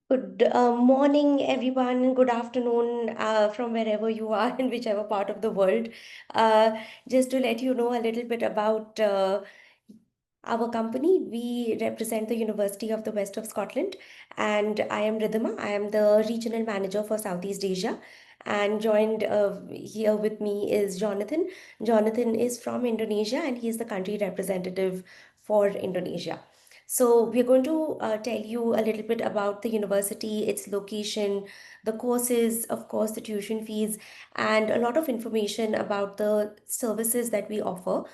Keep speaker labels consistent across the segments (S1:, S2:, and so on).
S1: Good morning, everyone. Good afternoon from wherever you are in whichever part of the world. Uh, just to let you know a little bit about our company, we represent the University of the West of Scotland, and I am Ridhima. I am the regional manager for Southeast Asia. And joined here with me is Jonathan. Jonathan is from Indonesia, and he is the country representative for Indonesia. So, we're going to tell you a little bit about the university, its location, the courses, of course, the tuition fees, and a lot of information about the services that we offer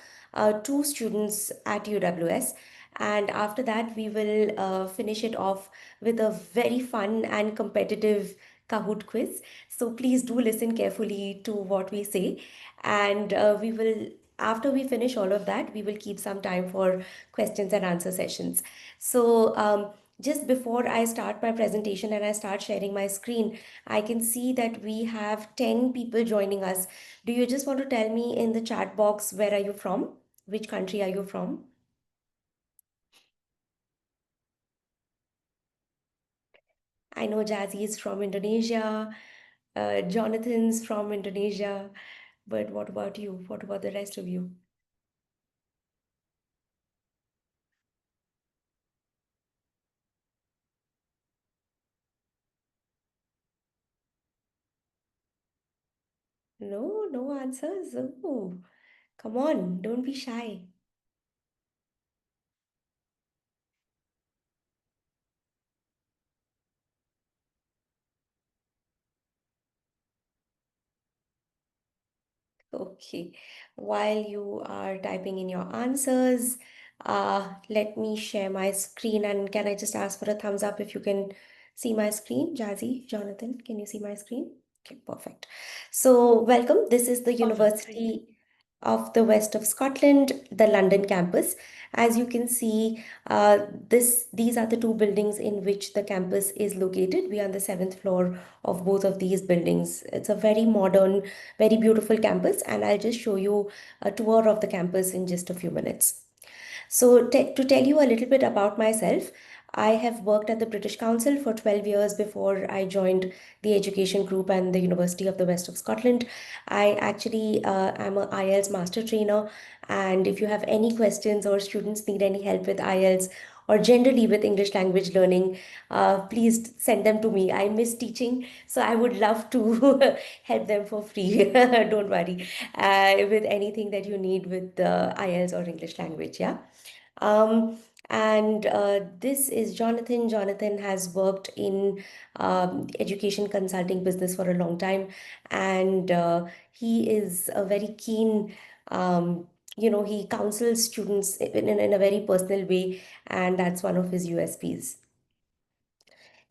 S1: to students at UWS. And after that, we will finish it off with a very fun and competitive Kahoot quiz. So please do listen carefully to what we say. And after we finish all of that, we will keep some time for questions and answer sessions. So, just before I start my presentation and I start sharing my screen, I can see that we have 10 people joining us. Do you just want to tell me in the chat box where are you from? Which country are you from? I know Jazzy is from Indonesia, Jonathan's from Indonesia, but what about you? What about the rest of you? No, no answers. Oh, come on, don't be shy. Okay, while you are typing in your answers, let me share my screen and can I just ask for a thumbs up if you can see my screen? Jazzy, Jonathan, can you see my screen? Okay, perfect. So, welcome. This is the
S2: Perfect. Thank you.
S1: University of the West of Scotland, the London campus. As you can see, these are the two buildings in which the campus is located. We are on the seventh floor of both of these buildings. It's a very modern, very beautiful campus, and I'll just show you a tour of the campus in just a few minutes. So, to tell you a little bit about myself, I have worked at the British Council for 12 years before I joined the education group and the University of the West of Scotland. I actually am a IELTS master trainer, and if you have any questions or students need any help with IELTS or generally with English language learning, please send them to me. I miss teaching, so I would love to help them for free. Don't worry, with anything that you need with IELTS or English language. Yeah. Um, and this is Jonathan. Jonathan has worked in education consulting business for a long time, and he is a very keen. He counsels students in a very personal way, and that's one of his USPs.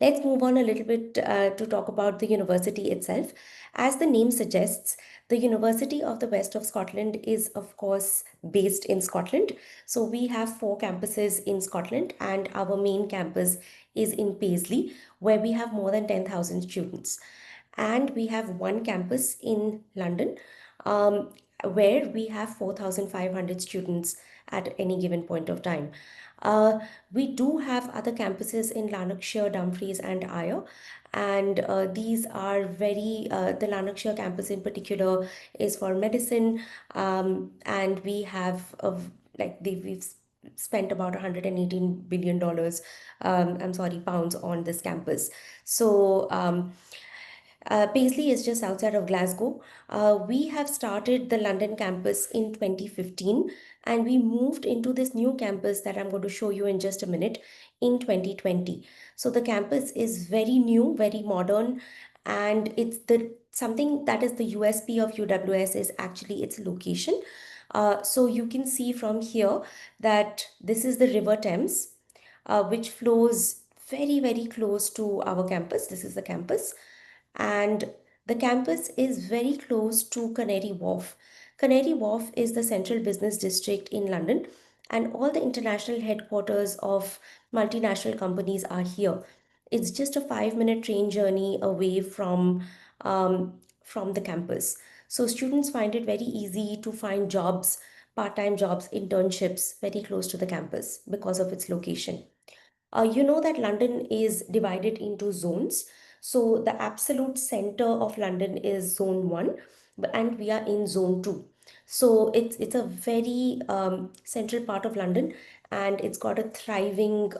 S1: Let's move on a little bit to talk about the university itself. As the name suggests, the University of the West of Scotland is, of course, based in Scotland. So we have four campuses in Scotland, and our main campus is in Paisley, where we have more than 10,000 students. And we have one campus in London, um, where we have 4,500 students at any given point of time. Uh, we do have other campuses in Lanarkshire, Dumfries, and Ayr. And these are the Lanarkshire campus in particular is for medicine. And we have, we've spent about $118 billion, I'm sorry, pounds on this campus. So, Paisley is just outside of Glasgow. We have started the London campus in 2015 and we moved into this new campus that I'm going to show you in just a minute in 2020. So the campus is very new, very modern, and it's the something that is the USP of UWS is actually its location. So you can see from here that this is the River Thames, which flows very, very close to our campus. This is the campus and the campus is very close to Canary Wharf. Canary Wharf is the central business district in London, and all the international headquarters of multinational companies are here. It's just a 5-minute train journey away from the campus. So students find it very easy to find jobs, part-time jobs, internships very close to the campus because of its location. You know that London is divided into zones. So the absolute center of London is zone one, and we are in zone two. So it's a very central part of London, and it's got a thriving,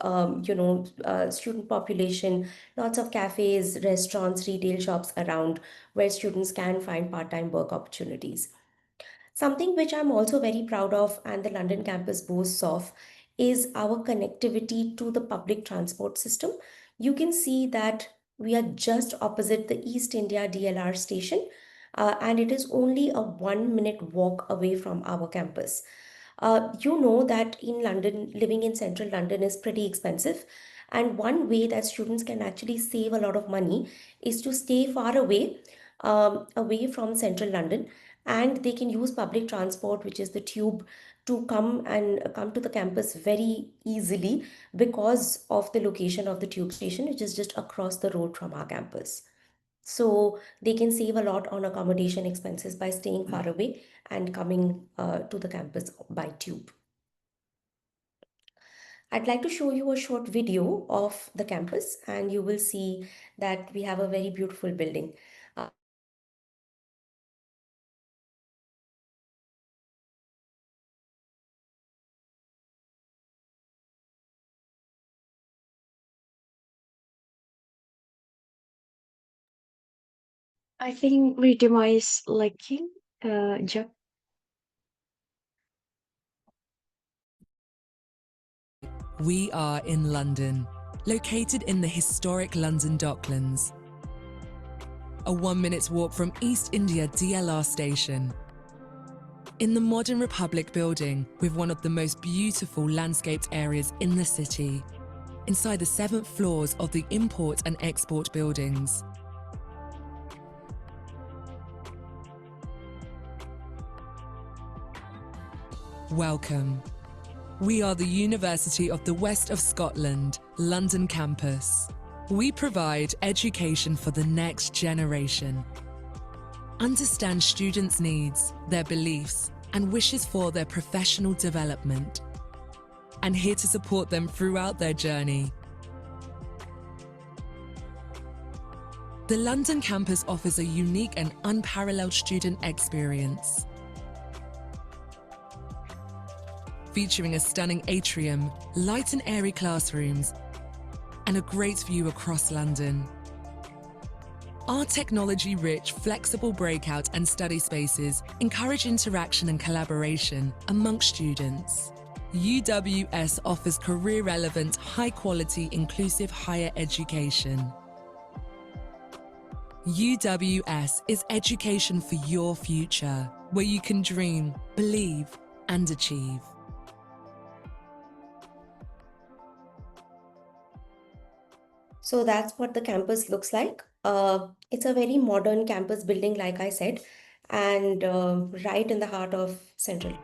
S1: student population, lots of cafes, restaurants, retail shops around where students can find part-time work opportunities. Something which I'm also very proud of and the London campus boasts of is our connectivity to the public transport system. You can see that we are just opposite the East India DLR station, and it is only a 1 minute walk away from our campus. You know that in London, living in central London is pretty expensive. And one way that students can actually save a lot of money is to stay far away, away from central London, and they can use public transport, which is the tube, to come to the campus very easily because of the location of the tube station, which is just across the road from our campus. So they can save a lot on accommodation expenses by staying far away and coming to the campus by tube. I'd like to show you a short video of the campus, and you will see that we have a very beautiful building. Uh,
S2: I think Ridima is lacking, Jack.
S3: We are in London, located in the historic London Docklands. A 1 minute walk from East India DLR station. In the modern Republic building with one of the most beautiful landscaped areas in the city, inside the 7th floors of the import and export buildings. Welcome. We are the University of the West of Scotland, London campus. We provide education for the next generation. Understand students' needs, their beliefs, and wishes for their professional development. And here to support them throughout their journey. The London campus offers a unique and unparalleled student experience. Featuring a stunning atrium, light and airy classrooms, and a great view across London. Our technology-rich, flexible breakout and study spaces encourage interaction and collaboration amongst students. UWS offers career-relevant, high-quality, inclusive higher education. UWS is education for your future, where you can dream, believe, and achieve.
S1: So that's what the campus looks like. It's a very modern campus building, like I said, and right in the heart of Central.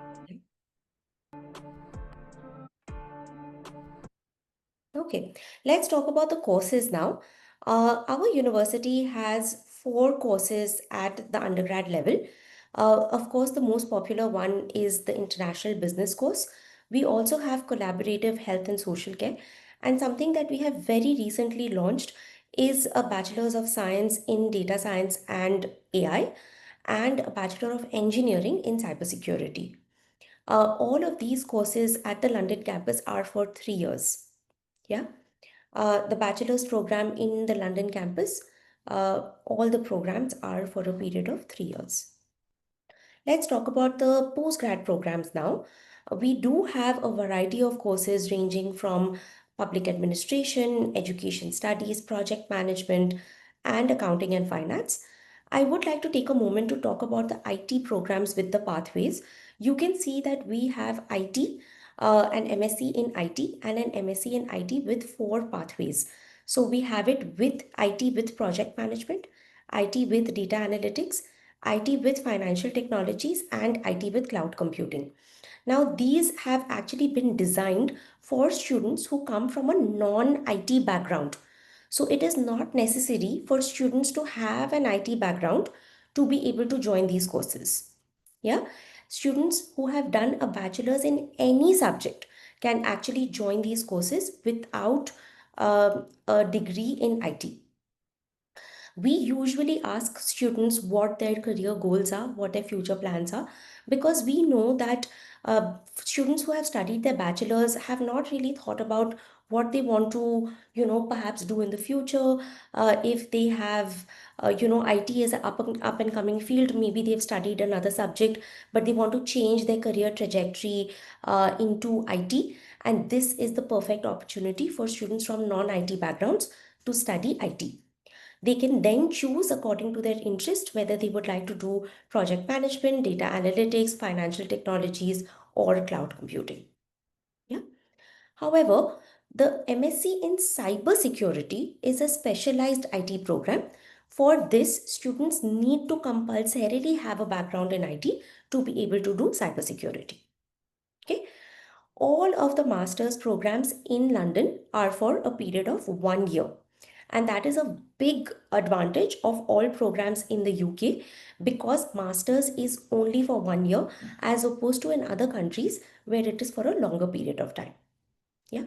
S1: Okay, let's talk about the courses now. Our university has 4 courses at the undergrad level. Of course, the most popular one is the International Business course. We also have collaborative health and social care. And something that we have very recently launched is a Bachelor's of Science in Data Science and AI and a Bachelor of Engineering in Cybersecurity. All of these courses at the London campus are for 3 years. Yeah. The bachelor's program in the London campus, all the programs are for a period of 3 years. Let's talk about the postgrad programs now. We do have a variety of courses ranging from public administration, education studies, project management, and accounting and finance. I would like to take a moment to talk about the IT programs with the pathways. You can see that we have IT, an MSc in IT, and an MSc in IT with 4 pathways. So we have it with IT with project management, IT with data analytics, IT with financial technologies, and IT with cloud computing. Now, these have actually been designed for students who come from a non-IT background. So it is not necessary for students to have an IT background to be able to join these courses. Yeah, students who have done a bachelor's in any subject can actually join these courses without a degree in IT. We usually ask students what their career goals are, what their future plans are, because we know that students who have studied their bachelor's have not really thought about what they want to, perhaps do in the future. If they have, IT as an up and coming field, maybe they've studied another subject, but they want to change their career trajectory into IT. And this is the perfect opportunity for students from non-IT backgrounds to study IT. They can then choose according to their interest whether they would like to do project management, data analytics, financial technologies, or cloud computing. Yeah. However, the MSc in cybersecurity is a specialized IT program. For this, students need to compulsorily have a background in IT to be able to do cybersecurity. Okay. All of the master's programs in London are for a period of 1 year. And that is a big advantage of all programs in the UK, because master's is only for 1 year as opposed to in other countries where it is for a longer period of time. Yeah.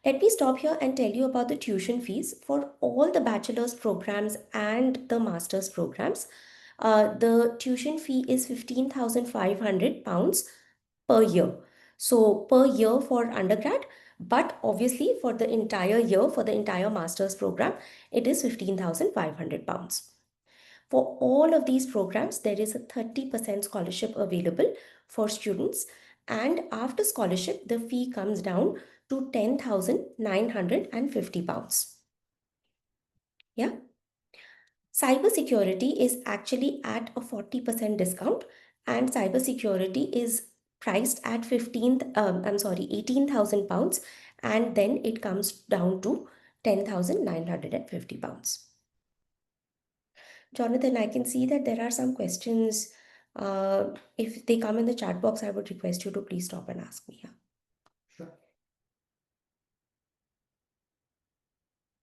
S1: Let me stop here and tell you about the tuition fees for all the bachelor's programs and the master's programs. The tuition fee is £15,500 per year. So per year for undergrad, but obviously for the entire year, for the entire master's program, it is £15,500. For all of these programs, there is a 30% scholarship available for students. And after scholarship, the fee comes down to £10,950. Yeah. Cybersecurity is actually at a 40% discount, and cybersecurity is priced at £18,000, and then it comes down to £10,950. Jonathan, I can see that there are some questions. If they come in the chat box, I would request you to please stop and ask me. Yeah.
S4: Sure.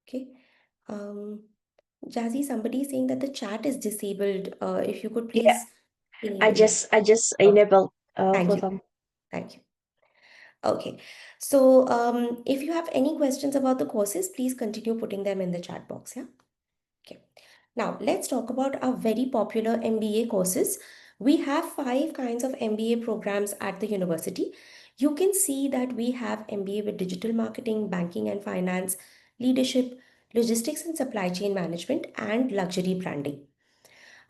S1: Okay. Jazzy, somebody is saying that the chat is disabled. If you could
S2: Yeah,
S1: please
S2: I
S1: enable it.
S2: just
S1: Okay.
S2: enabled
S1: Thank
S2: for
S1: you.
S2: them.
S1: Thank you. Okay. So if you have any questions about the courses, please continue putting them in the chat box. Yeah. Okay. Now let's talk about our very popular MBA courses. We have 5 kinds of MBA programs at the university. You can see that we have MBA with digital marketing, banking and finance, leadership, logistics and supply chain management, and luxury branding.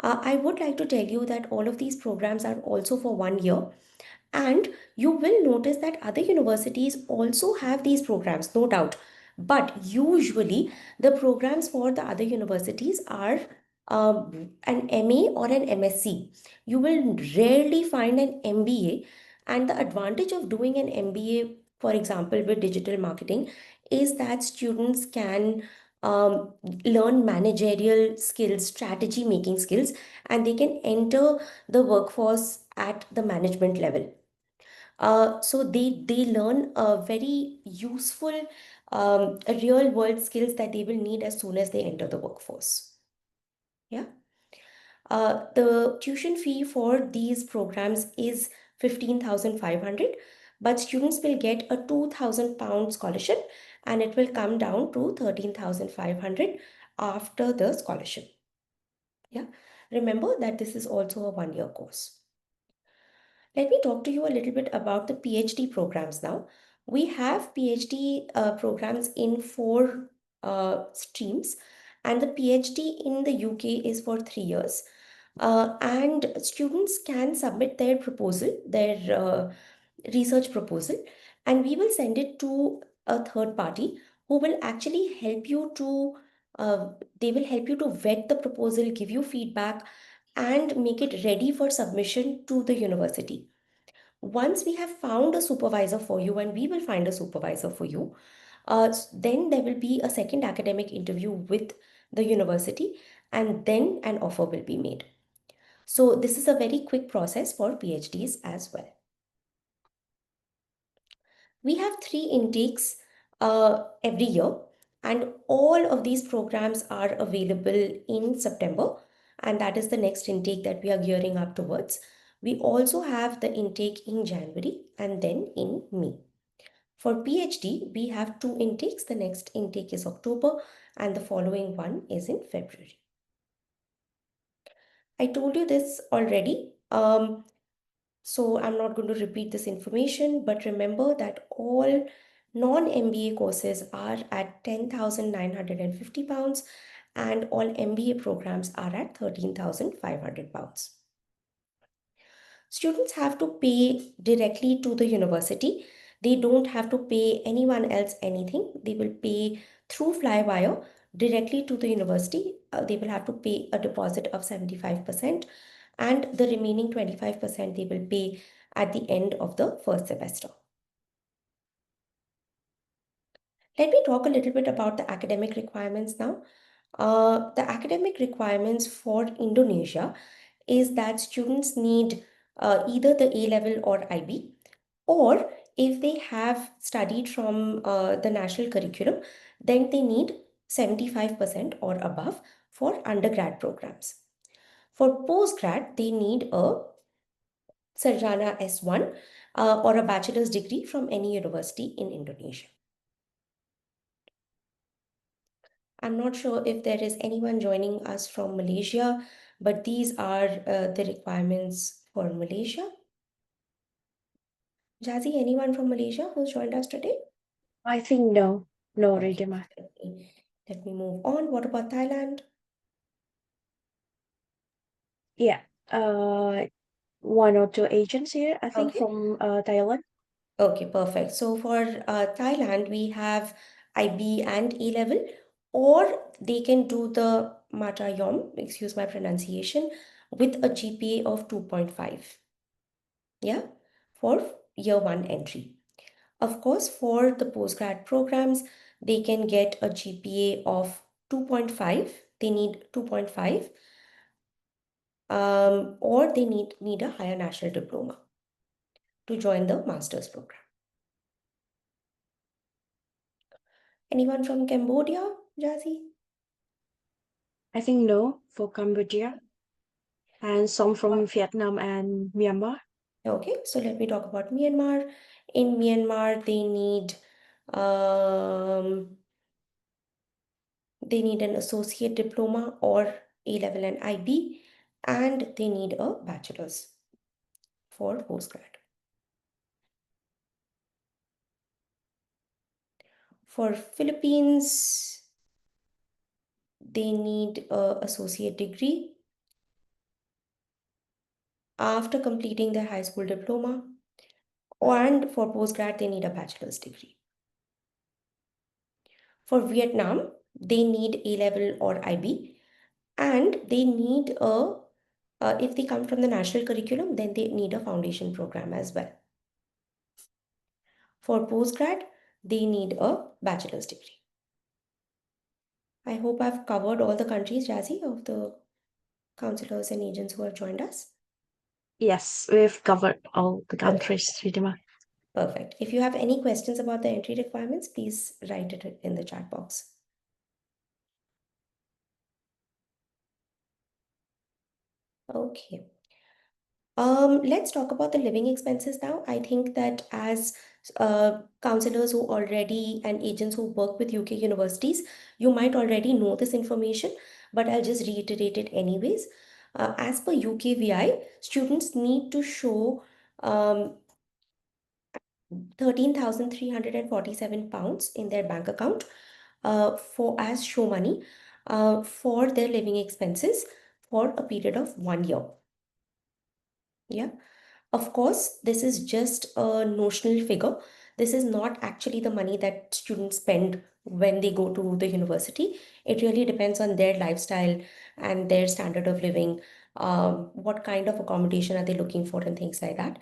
S1: I would like to tell you that all of these programs are also for 1 year. And you will notice that other universities also have these programs, no doubt. But usually, the programs for the other universities are an MA or an MSc. You will rarely find an MBA. And the advantage of doing an MBA, for example, with digital marketing, is that students can learn managerial skills, strategy making skills, and they can enter the workforce at the management level. So they learn a very useful real world skills that they will need as soon as they enter the workforce. Yeah. The tuition fee for these programs is 15,500, but students will get a £2,000 scholarship, and it will come down to 13,500 after the scholarship. Yeah. Remember that this is also a 1 year course. Let me talk to you a little bit about the PhD programs now. We have PhD programs in 4 streams, and the PhD in the UK is for 3 years. And students can submit their proposal, their research proposal, and we will send it to a third party who will actually help you to, they will help you to vet the proposal, give you feedback, and make it ready for submission to the university. Once we have found a supervisor for you, and we will find a supervisor for you, then there will be a second academic interview with the university, and then an offer will be made. So this is a very quick process for PhDs as well. We have 3 intakes every year, and all of these programs are available in September, and that is the next intake that we are gearing up towards. We also have the intake in January and then in May. For PhD, we have 2 intakes. The next intake is October and the following one is in February. I told you this already, so I'm not going to repeat this information, but remember that all non-MBA courses are at 10,950 pounds and all MBA programs are at 13,500 pounds. Students have to pay directly to the university. They don't have to pay anyone else anything. They will pay through Flywire directly to the university. They will have to pay a deposit of 75% and the remaining 25% they will pay at the end of the first semester. Let me talk a little bit about the academic requirements now. The academic requirements for Indonesia is that students need either the A-level or IB, or if they have studied from the national curriculum, then they need 75% or above for undergrad programs. For postgrad, they need a Sarjana S1 or a bachelor's degree from any university in Indonesia. I'm not sure if there is anyone joining us from Malaysia, but these are the requirements for Malaysia. Jazzy, anyone from Malaysia who's joined us today?
S2: I think no, no,
S1: Okay,
S2: Ridhima.
S1: let me move on. What about Thailand?
S2: Yeah, one or two agents here, I think,
S1: Okay.
S2: from Thailand.
S1: Okay, perfect. So for Thailand, we have IB and A-level, or they can do the Mata Yom, excuse my pronunciation, with a GPA of 2.5. Yeah, for year 1 entry. Of course, for the postgrad programs, they can get a GPA of 2.5. They need 2.5, or they need a higher national diploma to join the master's program. Anyone from Cambodia, Jazzy?
S2: I think no for Cambodia, and some from Vietnam and Myanmar.
S1: Okay, so let me talk about Myanmar. In Myanmar, they need an associate diploma or A-level and IB, and they need a bachelor's for postgrad. For Philippines, they need a associate degree after completing their high school diploma, and for postgrad, they need a bachelor's degree. For Vietnam, they need A-level or IB, and they need if they come from the national curriculum, then they need a foundation program as well. For postgrad, they need a bachelor's degree. I hope I've covered all the countries, Jazzy, of the counselors and agents who have joined us.
S2: Yes, we've covered all the
S1: Okay,
S2: countries, Ridhima.
S1: perfect. If you have any questions about the entry requirements, please write it in the chat box. Okay. Let's talk about the living expenses now. I think that as counselors who already and agents who work with UK universities, you might already know this information, but I'll just reiterate it anyways. As per UKVI, students need to show 13,347 pounds in their bank account for as show money for their living expenses for a period of 1 year. Yeah. Of course, this is just a notional figure. This is not actually the money that students spend when they go to the university. It really depends on their lifestyle and their standard of living. What kind of accommodation are they looking for and things like that,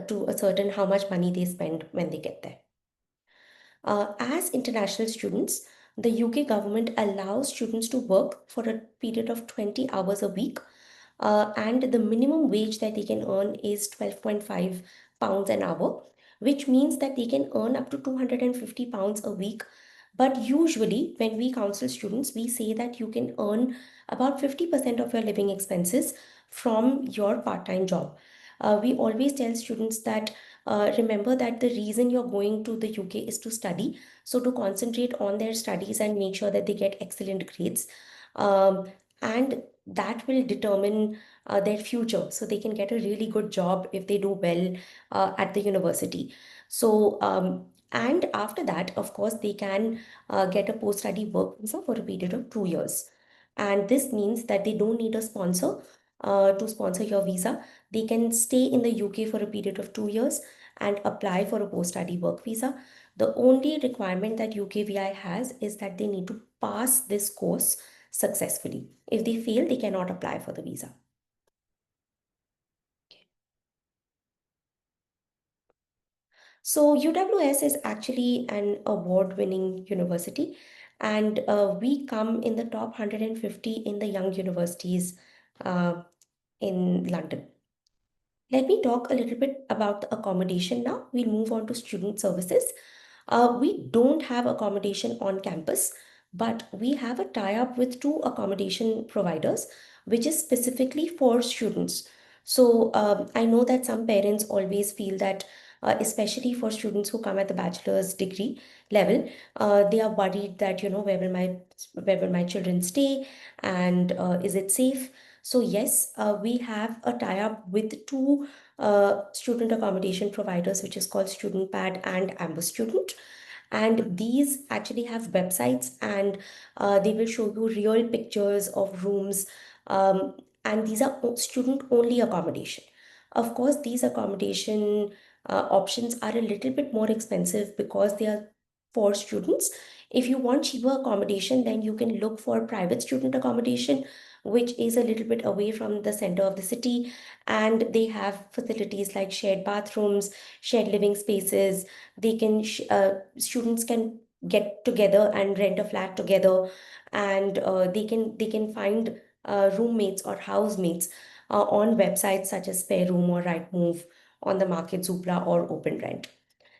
S1: to ascertain how much money they spend when they get there. As international students, the UK government allows students to work for a period of 20 hours a week, and the minimum wage that they can earn is 12.5 pounds an hour, which means that they can earn up to 250 pounds a week. But usually, when we counsel students, we say that you can earn about 50% of your living expenses from your part-time job. we always tell students that remember that the reason you're going to the UK is to study. So to concentrate on their studies and make sure that they get excellent grades. Um, and that will determine their future. So they can get a really good job if they do well at the university. So, and after that, of course, they can get a post-study work visa for a period of 2 years. And this means that they don't need a sponsor to sponsor your visa. They can stay in the UK for a period of 2 years and apply for a post-study work visa. The only requirement that UKVI has is that they need to pass this course successfully. If they fail, they cannot apply for the visa. So UWS is actually an award-winning university, and we come in the top 150 in the young universities uh, in London. Let me talk a little bit about the accommodation now. We'll move on to student services. We don't have accommodation on campus, but we have a tie-up with two accommodation providers, which is specifically for students. So I know that some parents always feel that, especially for students who come at the bachelor's degree level, they are worried that, where will my children stay, and is it safe? So yes, we have a tie-up with two student accommodation providers, which is called StudentPad and Amber Student. And these actually have websites, and they will show you real pictures of rooms. And these are student-only accommodation. Of course, these accommodation options are a little bit more expensive because they are for students. If you want cheaper accommodation, then you can look for private student accommodation, which is a little bit away from the center of the city, and they have facilities like shared bathrooms, shared living spaces. Students can get together and rent a flat together, and they can find roommates or housemates on websites such as Spare Room or Rightmove, on the market, Zoopla, or OpenRent.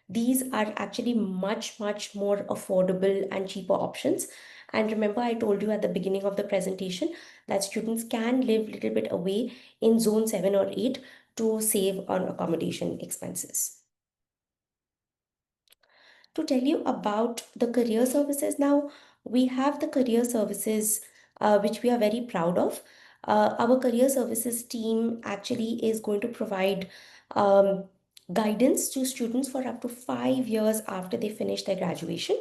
S1: These are actually much, much more affordable and cheaper options. And remember, I told you at the beginning of the presentation that students can live a little bit away in zone 7 or 8 to save on accommodation expenses. To tell you about the career services now, we have the career services, which we are very proud of. Our career services team actually is going to provide um, guidance to students for up to 5 years after they finish their graduation.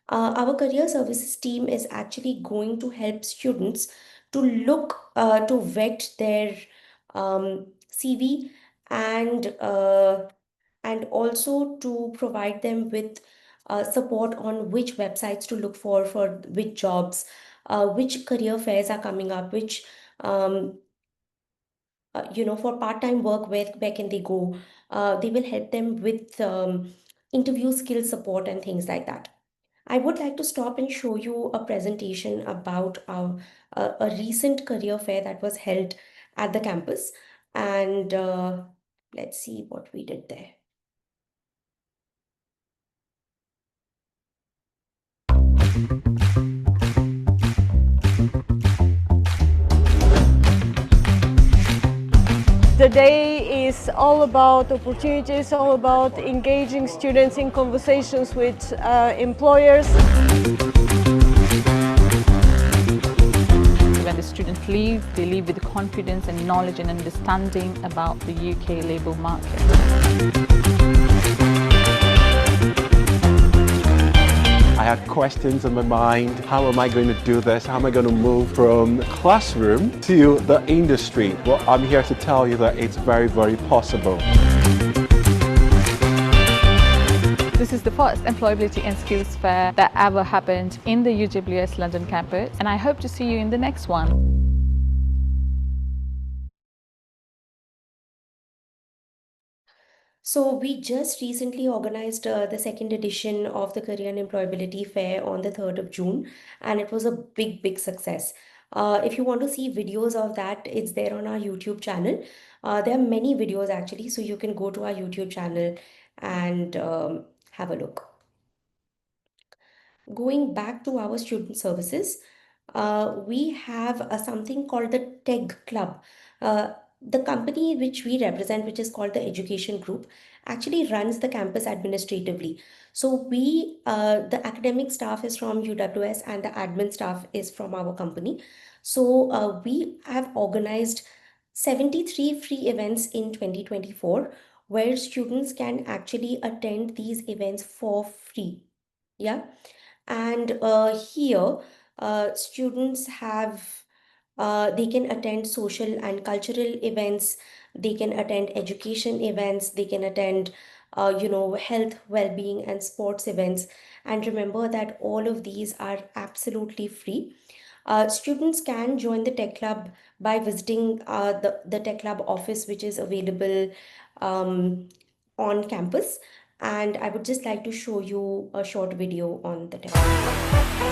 S1: Our career services team is actually going to help students to to vet their CV, and and also to provide them with support on which websites to look for which jobs, which career fairs are coming up, which um, for part-time work, where can they go. They will help them with interview skill support and things like that. I would like to stop and show you a presentation about a recent career fair that was held at the campus, and let's see what we did there.
S2: The day is all about opportunities, all about engaging students in conversations with employers.
S4: When the students leave, they leave with confidence and knowledge and understanding about the UK labour market.
S5: I had questions in my mind. How am I going to do this? How am I going to move from classroom to the industry? Well, I'm here to tell you that it's very, very possible.
S4: This is the first employability and skills fair that ever happened in the UWS London campus, and I hope to see you in the next one.
S1: So we just recently organized the second edition of the Career and Employability Fair on the 3rd of June, and it was a big, big success. If you want to see videos of that, it's there on our YouTube channel. There are many videos actually, so you can go to our YouTube channel and have a look. Going back to our student services, we have something called the TEG Club. The company which we represent, which is called the Education Group, actually runs the campus administratively. So the academic staff is from UWS and the admin staff is from our company. So we have organized 73 free events in 2024 where students can actually attend these events for free. Yeah. And here, students have they can attend social and cultural events, they can attend education events, they can attend health, well-being and sports events. And remember that all of these are absolutely free. Students can join the Tech Club by visiting the Tech Club office, which is available on campus. And I would just like to show you a short video on the Tech Club.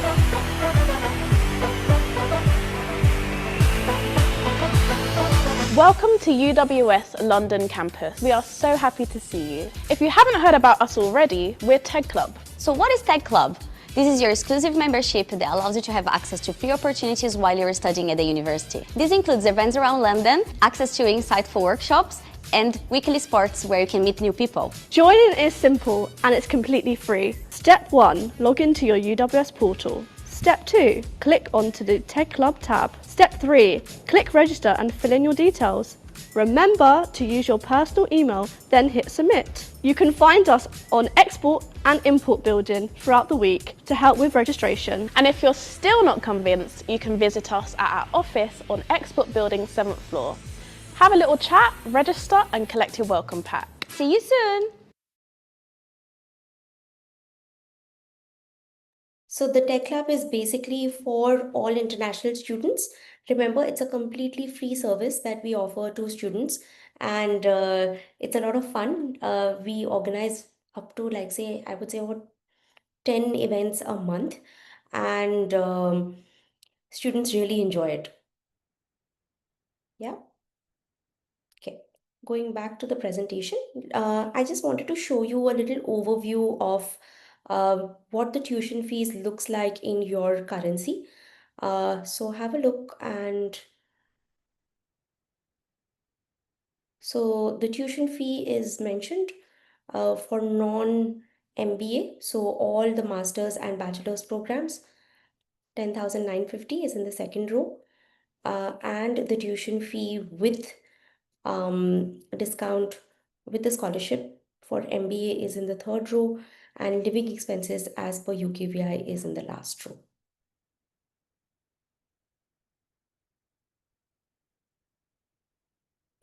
S6: Welcome to UWS London campus. We are so happy to see you. If you haven't heard about us already, we're Tech Club.
S7: So what is Tech Club? This is your exclusive membership that allows you to have access to free opportunities while you're studying at the university. This includes events around London, access to insightful workshops, and weekly sports where you can meet new people.
S6: Joining is simple and it's completely free. Step 1, log into your UWS portal. Step 2, click onto the Tech Club tab. Step 3, click register and fill in your details. Remember to use your personal email, then hit submit. You can find us on Export and Import Building throughout the week to help with registration. And if you're still not convinced, you can visit us at our office on Export Building 7th floor. Have a little chat, register and collect your welcome pack.
S7: See you soon!
S1: So the Tech Club is basically for all international students. Remember, it's a completely free service that we offer to students, and it's a lot of fun. We organize up to, like, say, I would say about 10 events a month, and students really enjoy it. Yeah. Okay. Going back to the presentation, I just wanted to show you a little overview of what the tuition fees looks like in your currency. So have a look, and so the tuition fee is mentioned for non-MBA, so all the master's and bachelor's programs, 10,950 is in the second row, and the tuition fee with discount with the scholarship for MBA is in the third row, and living expenses as per UKVI is in the last row.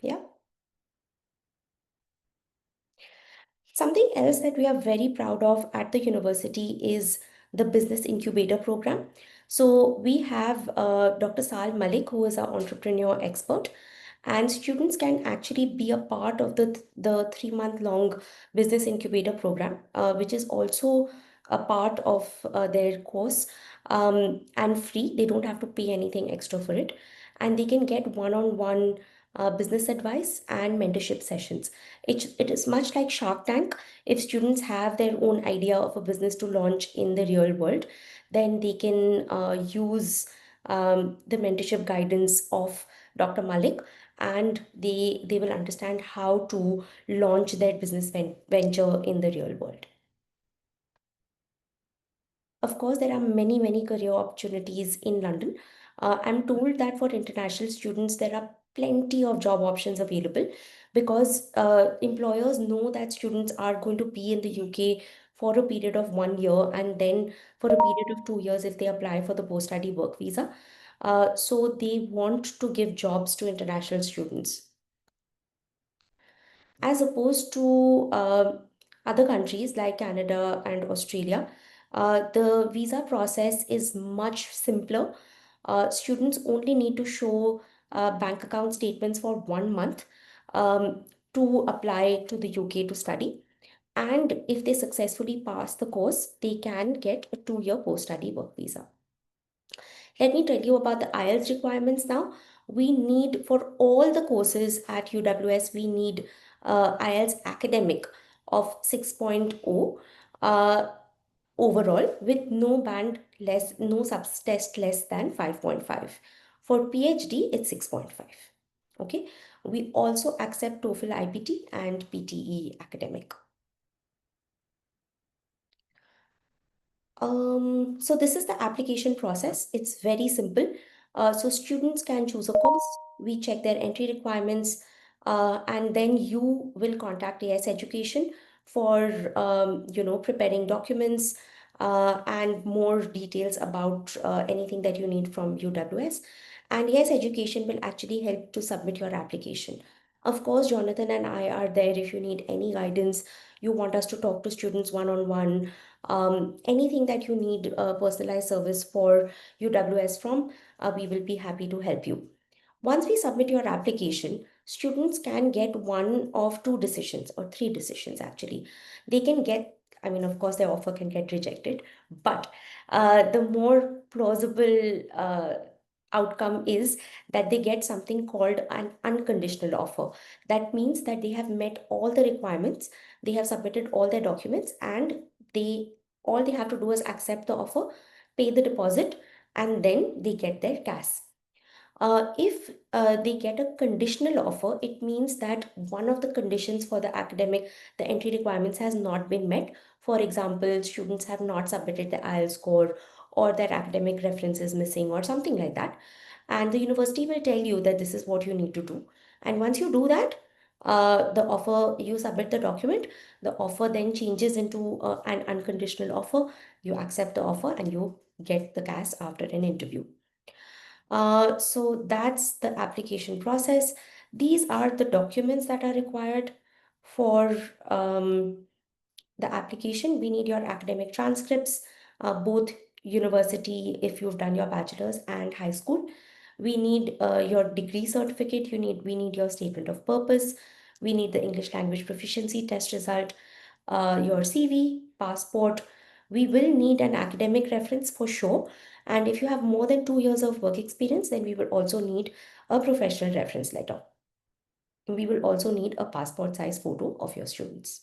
S1: Yeah. Something else that we are very proud of at the university is the Business Incubator program. So we have Dr. Sal Malik, who is our entrepreneur expert, and students can actually be a part of the 3-month long Business Incubator program, which is also a part of their course, and free. They don't have to pay anything extra for it, and they can get one-on-one business advice and mentorship sessions. It is much like Shark Tank. If students have their own idea of a business to launch in the real world, then they can use the mentorship guidance of Dr. Malik, and they will understand how to launch their business venture in the real world. Of course, there are many, many career opportunities in London. I'm told that for international students, there are plenty of job options available because employers know that students are going to be in the UK for a period of 1 year and then for a period of 2 years if they apply for the post-study work visa. So they want to give jobs to international students as opposed to other countries like Canada and Australia. The visa process is much simpler. Students only need to show bank account statements for 1 month to apply to the UK to study. And if they successfully pass the course, they can get a 2-year post-study work visa. Let me tell you about the IELTS requirements now. We need, for all the courses at UWS, we need IELTS academic of 6.0 overall, with no band less, no subtest less than 5.5. For PhD, it's 6.5. Okay, we also accept TOEFL IPT and PTE academic. So this is the application process. It's very simple. So students can choose a course. We check their entry requirements, and then you will contact AS Education for preparing documents and more details about anything that you need from UWS. And AS Education will actually help to submit your application. Of course, Jonathan and I are there if you need any guidance. You want us to talk to students one-on-one, anything that you need personalized service for UWS from, we will be happy to help you. Once we submit your application, students can get one of two decisions or three decisions actually. They can get, I mean, of course, their offer can get rejected, but the more plausible outcome is that they get something called an unconditional offer. That means that they have met all the requirements, they have submitted all their documents, and they all they have to do is accept the offer, pay the deposit, and then they get their cash. If they get a conditional offer, it means that one of the conditions for the entry requirements has not been met. For example, students have not submitted the IELTS score, or their academic reference is missing, or something like that. And the university will tell you that this is what you need to do. And once you do that, you submit the document, the offer then changes into an unconditional offer. You accept the offer and you get the cash after an interview. So that's the application process. These are the documents that are required for the application. We need your academic transcripts, both university, if you've done your bachelor's, and high school. We need your degree certificate. We need your statement of purpose. We need the English language proficiency test result, your CV, passport. We will need an academic reference for sure. And if you have more than 2 years of work experience, then we will also need a professional reference letter. We will also need a passport size photo of your students.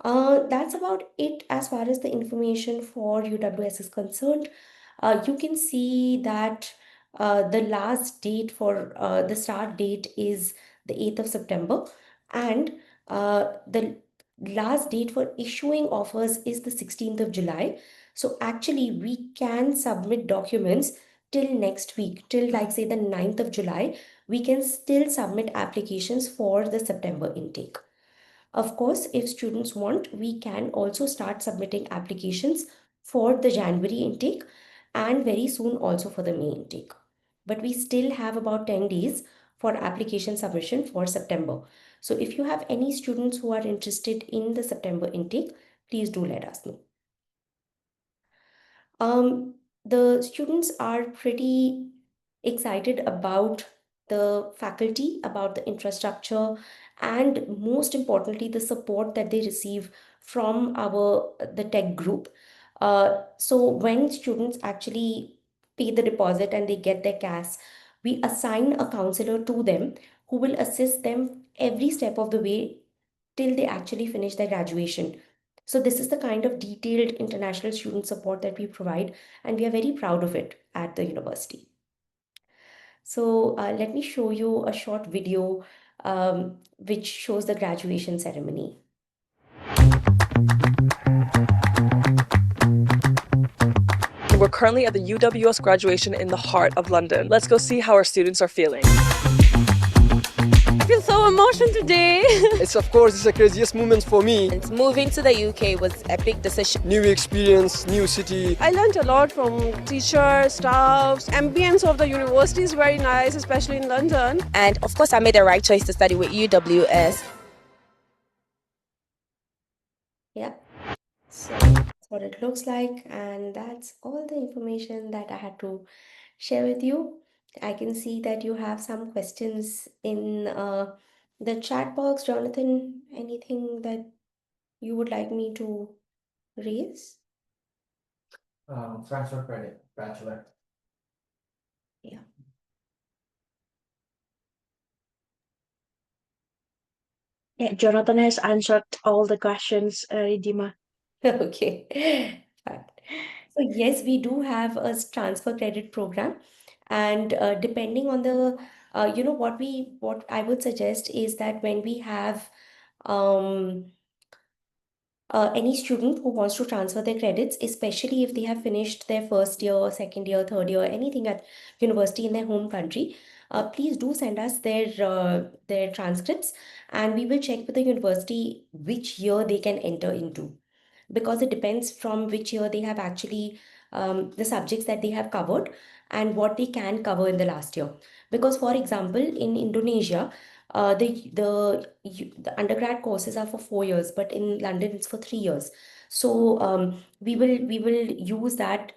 S1: That's about it as far as the information for UWS is concerned. You can see that the last date for the start date is the 8th of September, and the last date for issuing offers is the 16th of July. So actually, we can submit documents till next week, till like say the 9th of July. We can still submit applications for the September intake. Of course, if students want, we can also start submitting applications for the January intake and very soon also for the May intake. But we still have about 10 days for application submission for September. So if you have any students who are interested in the September intake, please do let us know. The students are pretty excited about the faculty, about the infrastructure, and most importantly, the support that they receive from the tech group. So when students actually pay the deposit and they get their cash, we assign a counselor to them who will assist them every step of the way till they actually finish their graduation. So this is the kind of detailed international student support that we provide, and we are very proud of it at the university. So let me show you a short video which shows the graduation ceremony.
S8: We're currently at the UWS graduation in the heart of London. Let's go see how our students are feeling.
S2: I feel so emotional today.
S9: It's the craziest moment for me.
S10: Moving to the UK was a big decision.
S9: New experience, new city.
S2: I learned a lot from teachers, staffs. Ambience of the university is very nice, especially in London.
S10: And of course, I made the right choice to study with UWS.
S1: Yeah, so that's what it looks like, and that's all the information that I had to share with you. I can see that you have some questions in the chat box. Jonathan, anything that you would like me to raise?
S11: Transfer credit, bachelor.
S1: Yeah.
S6: Yeah, Jonathan has answered all the questions, Ridhima.
S1: Okay. Fine. So yes, we do have a transfer credit program, and depending on the What I would suggest is that when we have um, any student who wants to transfer their credits, especially if they have finished their first year, second year, third year, anything at university in their home country, please do send us their transcripts, and we will check with the university which year they can enter into, because it depends from which year they have actually the subjects that they have covered and what they can cover in the last year. Because, for example, in Indonesia, the undergrad courses are for 4 years, but in London it's for 3 years. So we will use that.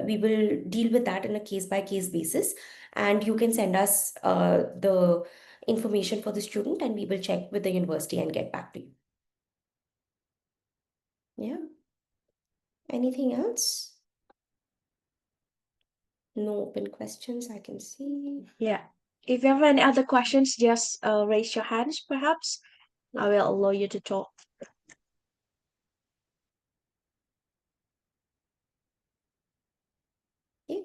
S1: We will deal with that in a case by case basis, and you can send us the information for the student, and we will check with the university and get back to you. Yeah. Anything else? No open questions I can see.
S11: Yeah. If you have any other questions, just raise your hands, perhaps. I will allow you to talk.
S1: Okay.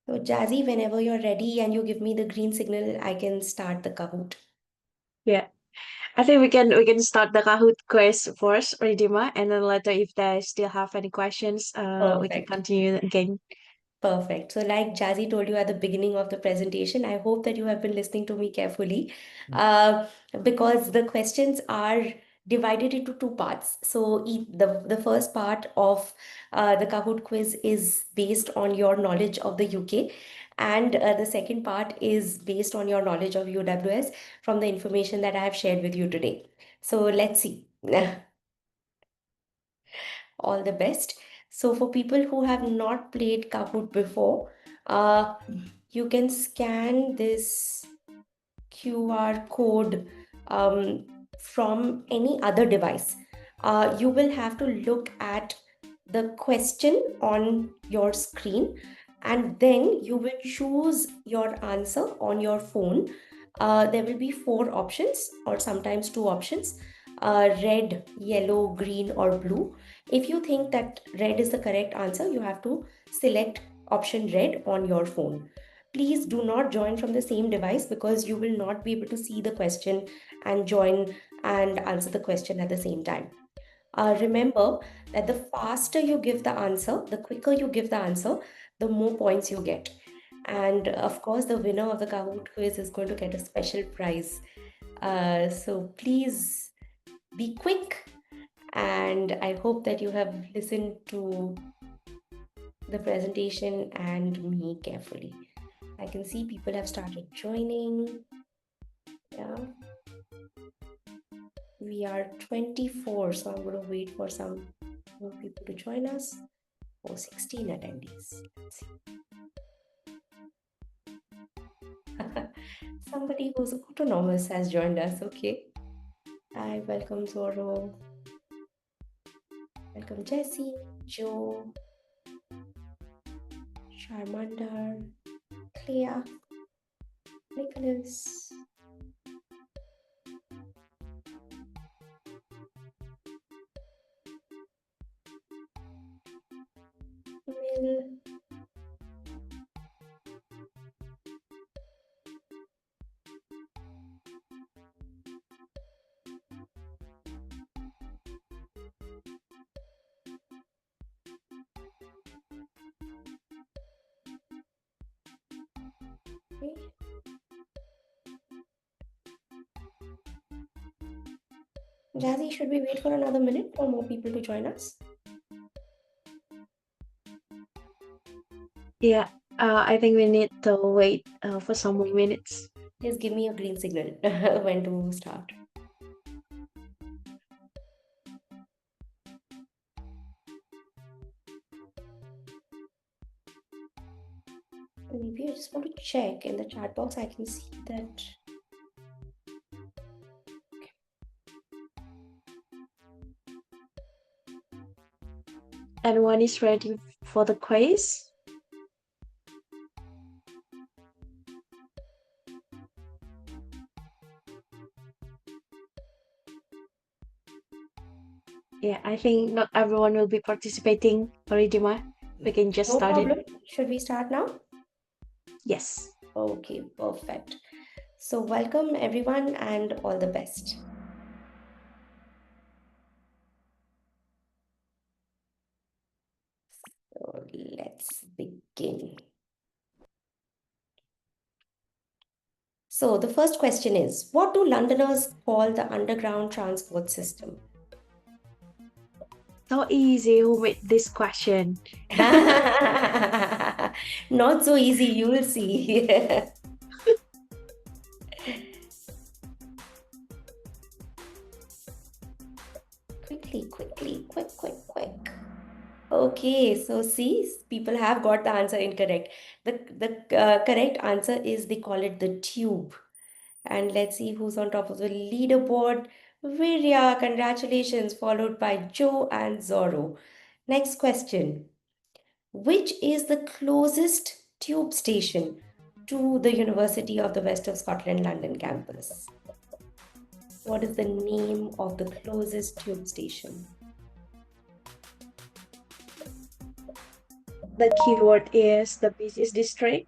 S1: So Jazzy, whenever you're ready and you give me the green signal, I can start the Kahoot.
S11: Yeah. I think we can start the Kahoot quiz first, Ridima, and then later if they still have any questions, we can
S1: Perfect.
S11: continue again.
S1: Perfect. So, like Jazzy told you at the beginning of the presentation, I hope that you have been listening to me carefully, because the questions are divided into two parts. So, the first part of the Kahoot quiz is based on your knowledge of the UK, and the second part is based on your knowledge of UWS from the information that I have shared with you today. So, let's see. All the best. So for people who have not played Kahoot before, you can scan this QR code from any other device. You will have to look at the question on your screen, and then you will choose your answer on your phone. There will be 4 options, or sometimes 2 options: red, yellow, green, or blue. If you think that red is the correct answer, you have to select option red on your phone. Please do not join from the same device, because you will not be able to see the question and join and answer the question at the same time. Remember that the faster you give the answer, the quicker you give the answer, the more points you get. And of course, the winner of the Kahoot quiz is going to get a special prize. So please be quick, and I hope that you have listened to the presentation and me carefully. I can see people have started joining. Yeah. We are 24, so I'm going to wait for some more people to join us. Oh, 16 attendees. Let's see. Somebody who's autonomous has joined us. Okay. Hi, welcome Zoro. Welcome Jessie, Joe, Charmander, Clea, Nicholas. Emil. Okay. Jazzy, should we wait for another minute for more people to join us?
S11: Yeah, I think we need to wait for some more minutes.
S1: Just give me a green signal when to start. Maybe I just want to check in the chat box. I can see that.
S11: Everyone is ready for the quiz? Yeah, I think not everyone will be participating, Ridima. We can just
S1: No
S11: start
S1: problem.
S11: it.
S1: Should we start now?
S11: Yes.
S1: Okay, perfect. So welcome everyone and all the best. So let's begin. So the first question is, what do Londoners call the underground transport system?
S11: So easy. Who made this question?
S1: Not so easy, you will see. Quick. Okay, so see, people have got the answer incorrect. The correct answer is they call it the tube. And let's see who's on top of the leaderboard. Virya, congratulations, followed by Joe and Zorro. Next question. Which is the closest tube station to the University of the West of Scotland London campus? What is the name of the closest tube station?
S11: The keyword is the busiest district.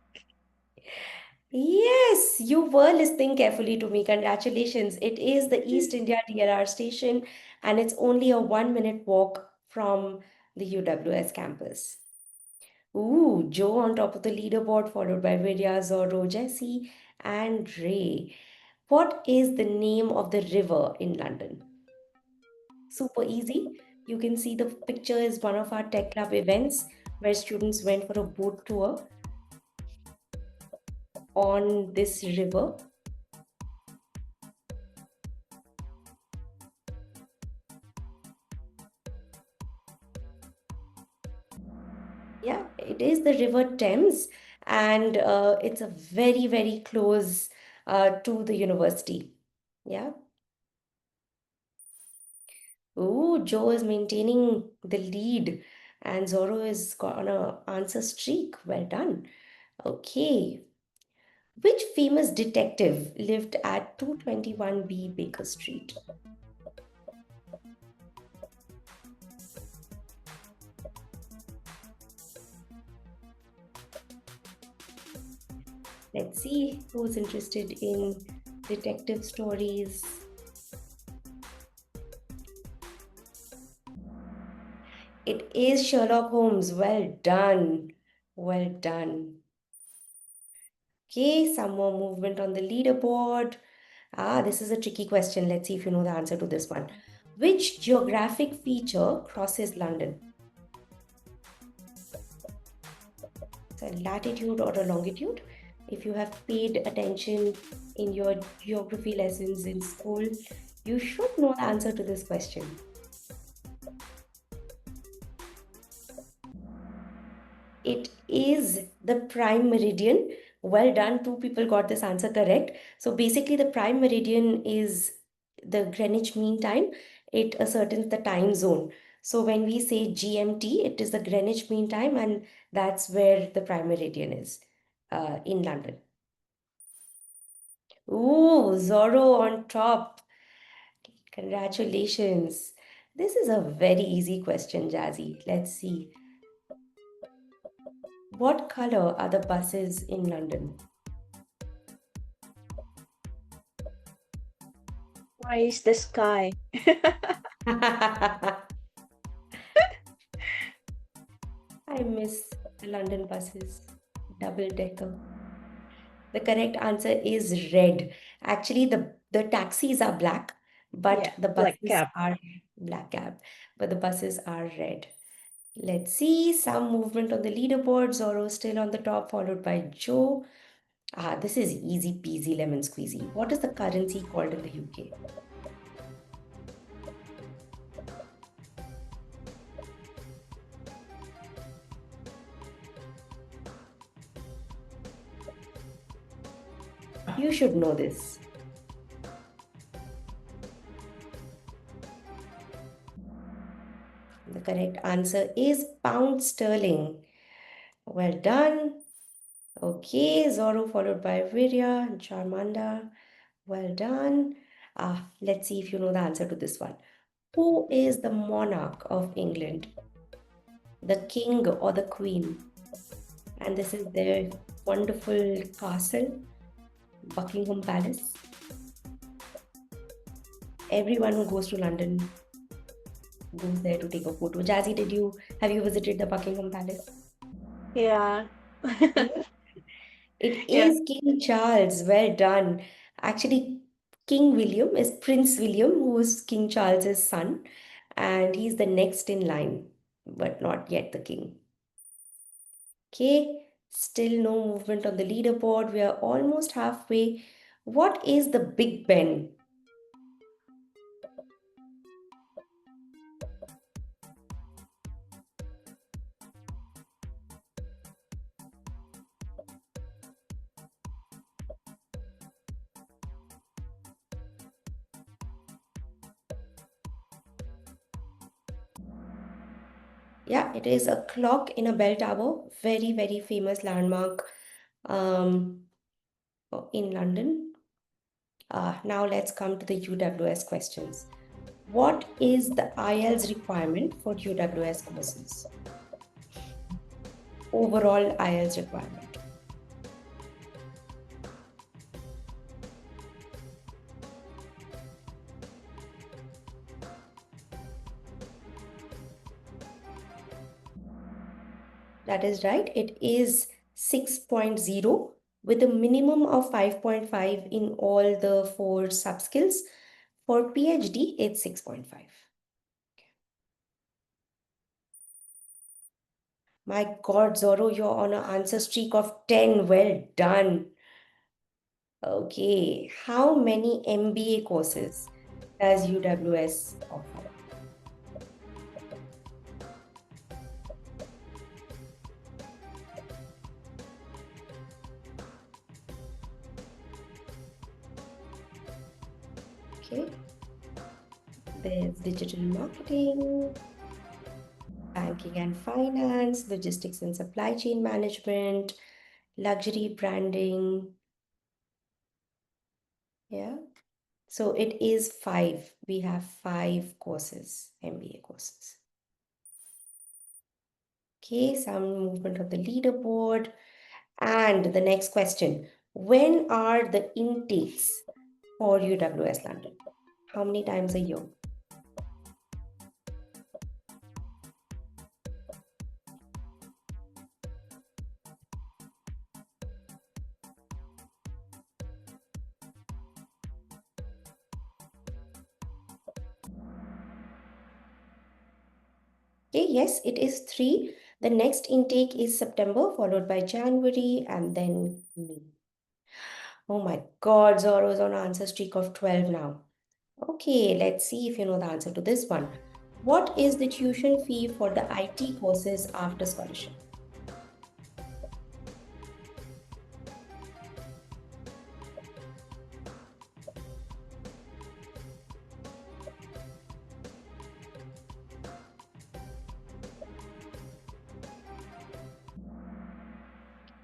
S1: Yes, you were listening carefully to me. Congratulations. It is the East India DLR station, and it's only a 1 minute walk from the UWS campus. Ooh, Joe on top of the leaderboard, followed by Vidya, Zorro, Jesse, and Ray. What is the name of the river in London? Super easy. You can see the picture is one of our Tech Club events where students went for a boat tour on this river. Yeah, it is the River Thames, and it's a very close to the university. Yeah. Ooh, Joe is maintaining the lead, and Zorro is on a answer streak. Well done. Okay. Which famous detective lived at 221B Baker Street? Let's see who's interested in detective stories. It is Sherlock Holmes. Well done. Well done. Okay, some more movement on the leaderboard. This is a tricky question. Let's see if you know the answer to this one. Which geographic feature crosses London? It's a latitude or a longitude. If you have paid attention in your geography lessons in school, you should know the answer to this question. It is the prime meridian. Well done. Two people got this answer correct. So basically, the prime meridian is the Greenwich Mean Time. It ascertains the time zone. So when we say GMT, it is the Greenwich Mean Time, and that's where the prime meridian is in London. Ooh, Zorro on top. Congratulations. This is a very easy question, Jazzy. Let's see. What color are the buses in London?
S11: Why is the sky?
S1: I miss the London buses, double decker. The correct answer is red. Actually, the taxis are black, but
S11: Yeah,
S1: the
S11: black
S1: buses
S11: cab.
S1: are black cab, but the buses are red. Let's see some movement on the leaderboard. Zorro still on the top, followed by Joe. This is easy peasy lemon squeezy. What is the currency called in the UK? You should know this. The correct answer is pound sterling. Well done. Okay, Zorro followed by Virya and Charmanda. Well done. Let's see if you know the answer to this one. Who is the monarch of England? The king or the queen? And this is their wonderful castle, Buckingham Palace. Everyone who goes to London goes there to take a photo. Jazzy, have you visited the Buckingham Palace?
S11: Yeah.
S1: It
S11: Yeah.
S1: is King Charles. Well done. Actually, King William is Prince William, who is King Charles's son, and he's the next in line, but not yet the king. Okay, still no movement on the leaderboard. We are almost halfway. What is the Big Ben? Yeah, it is a clock in a bell tower. Very, very famous landmark um, in London. Now let's come to the UWS questions. What is the IELTS requirement for UWS courses? Overall IELTS requirement. That is right. It is 6.0 with a minimum of 5.5 in all the 4 subskills. For PhD, it's 6.5. My God, Zorro, you're on an answer streak of 10. Well done. Okay, how many MBA courses does UWS offer? Okay, there's digital marketing, banking and finance, logistics and supply chain management, luxury branding. Yeah, so it is 5. We have 5 courses, MBA courses. Okay, some movement of the leaderboard. And the next question, when are the intakes for UWS London? How many times a year? Okay, yes, it is 3. The next intake is September, followed by January, and then May. Oh my God, Zorro's on answer streak of 12 now. Okay, let's see if you know the answer to this one. What is the tuition fee for the IT courses after scholarship?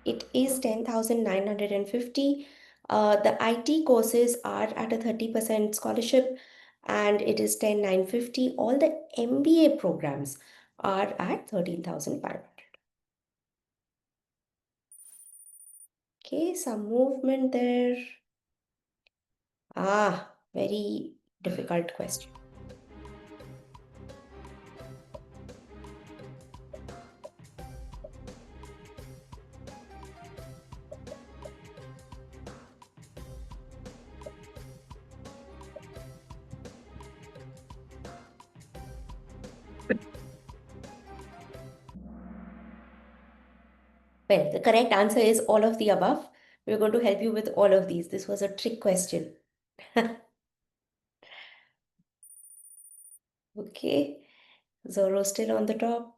S1: It is 10,950. The IT courses are at a 30% scholarship and it is 10,950. All the MBA programs are at 13,500. Okay, some movement there. Very difficult question. Well, the correct answer is all of the above. We're going to help you with all of these. This was a trick question. Okay, Zorro still on the top.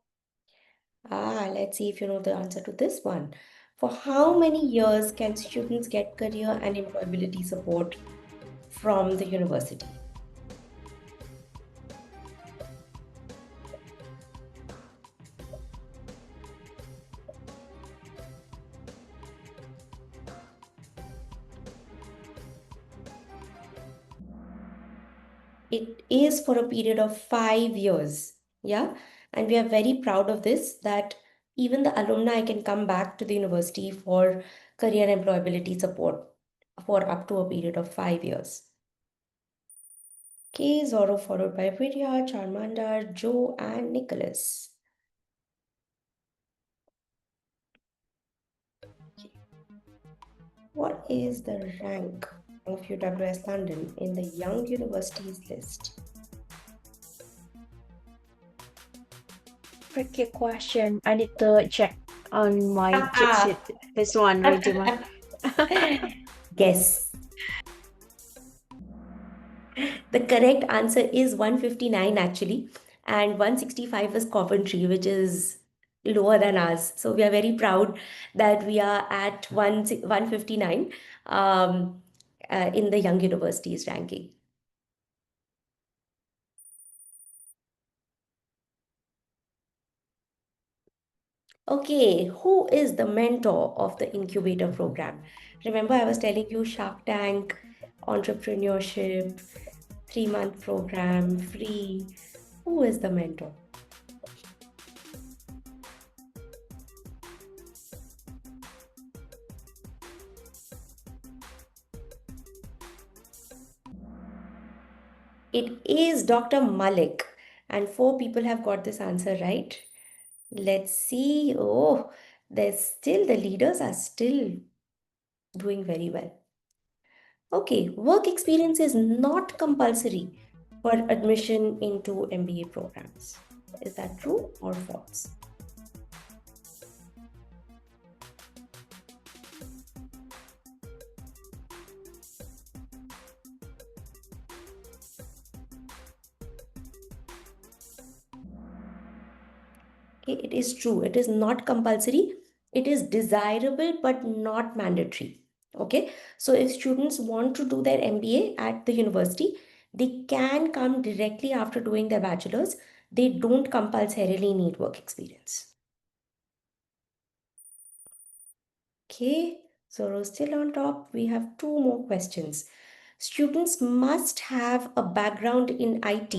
S1: Let's see if you know the answer to this one. For how many years can students get career and employability support from the university? It is for a period of 5 years. Yeah. And we are very proud of this that even the alumni can come back to the university for career employability support for up to a period of 5 years. Okay, Zorro followed by Vidya, Charmander, Joe, and Nicholas. What is the rank of UWS London in the Young Universities list?
S11: Tricky question. I need to check on my cheat sheet. This one, Ridhima.
S1: Guess. The correct answer is 159 actually, and 165 is Coventry, which is lower than ours. So we are very proud that we are at 159 in the Young Universities ranking. Okay, who is the mentor of the incubator program? Remember, I was telling you Shark Tank, entrepreneurship, 3-month program, free. Who is the mentor? It is Dr. Malik, and 4 people have got this answer right. Let's see. Oh, there's still the leaders are still doing very well. Okay, work experience is not compulsory for admission into MBA programs. Is that true or false? Okay, it is true. It is not compulsory. It is desirable but not mandatory. Okay, so if students want to do their MBA at the university, they can come directly after doing their bachelor's. They don't compulsorily need work experience. Okay, Zoro still on top. We have 2 more questions. Students must have a background in IT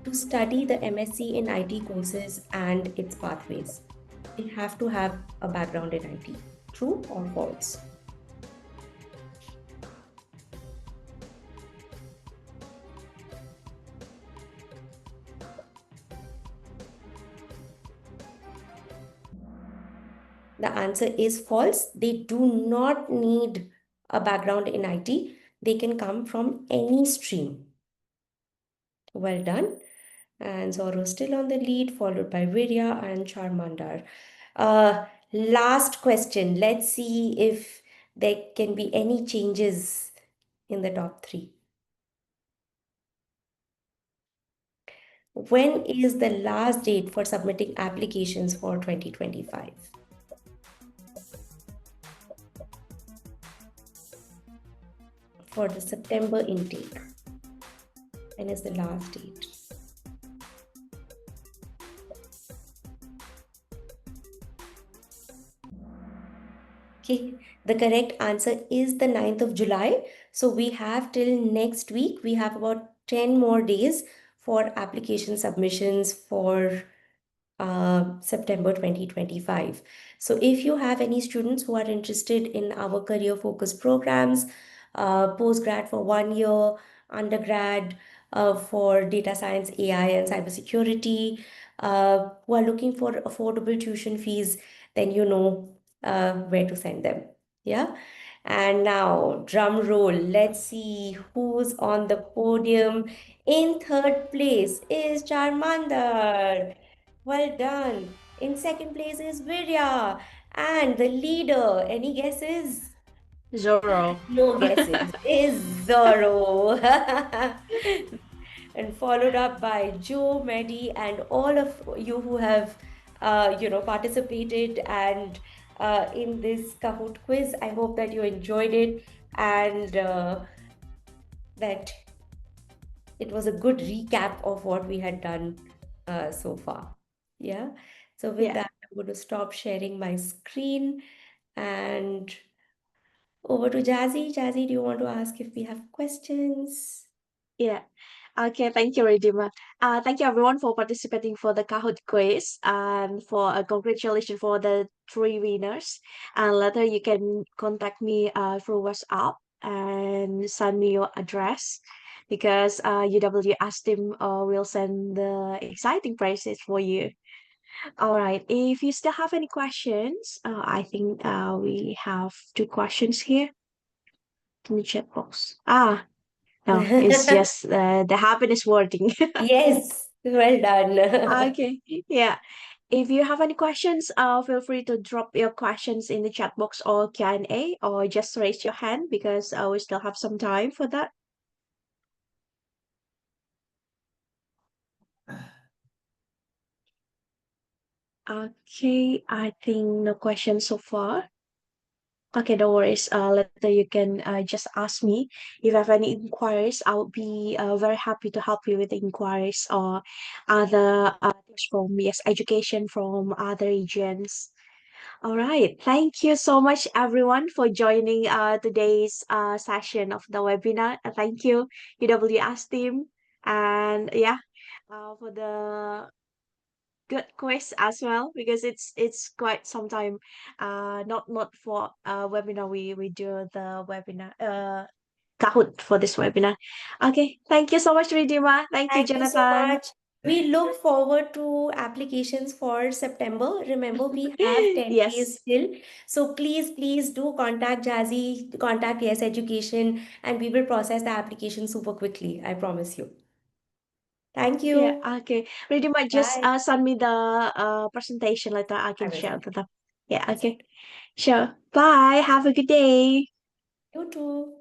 S1: to study the MSc in IT courses and its pathways. They have to have a background in IT. True or false? The answer is false. They do not need a background in IT. They can come from any stream. Well done. And Zoro still on the lead, followed by Virya and Charmander. Last question. Let's see if there can be any changes in the top 3. When is the last date for submitting applications for 2025? For the September intake. When is the last date? Okay, the correct answer is the 9th of July. So we have till next week. We have about 10 more days for application submissions for September 2025. So if you have any students who are interested in our career focus programs, postgrad for 1 year, undergrad for data science, AI, and cybersecurity, who are looking for affordable tuition fees, then you know where to send them. Yeah. And now, drum roll. Let's see who's on the podium. In 3rd place is Charmander. Well done. In 2nd place is Virya. And the leader, any guesses?
S11: Zoro.
S1: No guesses. Is Zoro. And followed up by Joe, Mehdi, and all of you who have, participated and in this Kahoot quiz. I hope that you enjoyed it and that it was a good recap of what we had done so far. Yeah. So with that, I'm going to stop sharing my screen and over to Jazzy. Jazzy, do you want to ask if we have questions?
S11: Yeah. Okay, thank you, Ridima. Thank you everyone for participating for the Kahoot quiz and for congratulations for the three winners. And later you can contact me through WhatsApp and send me your address because UW team will send the exciting prizes for you. All right. If you still have any questions, I think we have two questions here in the chat box. No, it's just the happiness wording.
S1: Yes, well done.
S11: Okay, yeah. If you have any questions, feel free to drop your questions in the chat box or Q&A, or just raise your hand because we still have some time for that. Okay, I think no questions so far. Okay, no worries. Later you can just ask me if you have any inquiries. I'll be very happy to help you with the inquiries or other things from yes education from other regions. All right. Thank you so much, everyone, for joining today's session of the webinar. Thank you, UWS team, and yeah, for the good quiz as well because it's quite some time not for webinar we do the webinar Kahoot for this webinar. Okay, thank you so much, Ridima. Thank you,
S1: Thank you so
S11: Jonathan.
S1: much. We look forward to applications for September. Remember, we have 10 days
S11: Yes.
S1: still. So please do contact Jazzy, contact Yes Education, and we will process the application super quickly. I promise you. Thank
S11: Yeah,
S1: you.
S11: okay. Ridima, just
S1: Bye.
S11: send me the presentation later. I
S1: I
S11: can
S1: will
S11: share
S1: send
S11: to
S1: it.
S11: them. Yeah, okay. Sure. Bye. Have a good day.
S1: You too.